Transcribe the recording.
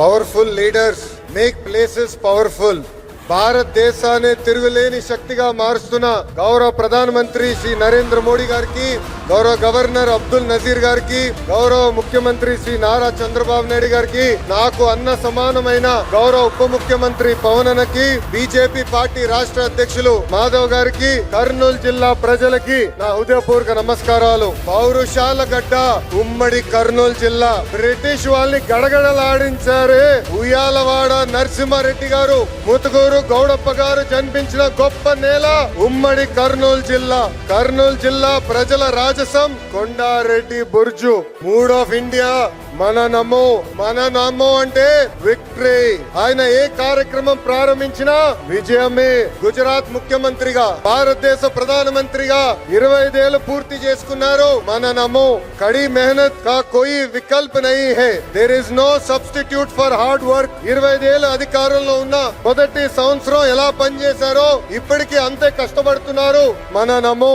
Powerful leaders make places powerful. భారతదేశాన్ని తిరుగులేని శక్తిగా మారుస్తున్న గౌరవ ప్రధానమంత్రి శ్రీ నరేంద్ర మోడీ గారికి, గౌరవ గవర్నర్ అబ్దుల్ నజీర్ గారికి, గౌరవ ముఖ్యమంత్రి శ్రీ నారా చంద్రబాబు నాయుడు గారికి, నాకు అన్న సమానమైన గౌరవ ఉప ముఖ్యమంత్రి పవన్ అన్నకి, బీజేపీ పార్టీ రాష్ట్ర అధ్యక్షులు మాధవ్ గారికి, కర్నూలు జిల్లా ప్రజలకి నా హృదయపూర్వక నమస్కారాలు. పౌరుషాల గడ్డ ఉమ్మడి కర్నూలు జిల్లా. బ్రిటిష్ వాళ్ళని గడగడలాడించారే ఉయ్యాలవాడ నరసింహారెడ్డి గారు, ముతుకూరు గౌడప్ప గారు జన్మించిన గొప్ప నేల ఉమ్మడి కర్నూలు జిల్లా. కర్నూలు జిల్లా ప్రజల రాజసం కొండారెడ్డి బుర్జు. మూడ్ ఆఫ్ ఇండియా మన నమో అంటే విక్టరీ. ఆయన ఏ కార్యక్రమం ప్రారంభించినా విజయమే. గుజరాత్ ముఖ్యమంత్రిగా, భారతదేశ ప్రధానమంత్రిగా 25 ఏళ్లు పూర్తి చేసుకున్నారు. మన నమో కड़ी मेहनत का कोई विकल्प नहीं है. There is no substitute for hard work. 25 ఏళ్ల అధికారంలో ఉన్న మొదటి సంవత్సరం ఎలా పనిచేశారో ఇప్పటికీ అంతే కష్టపడుతున్నారు. మన నమో.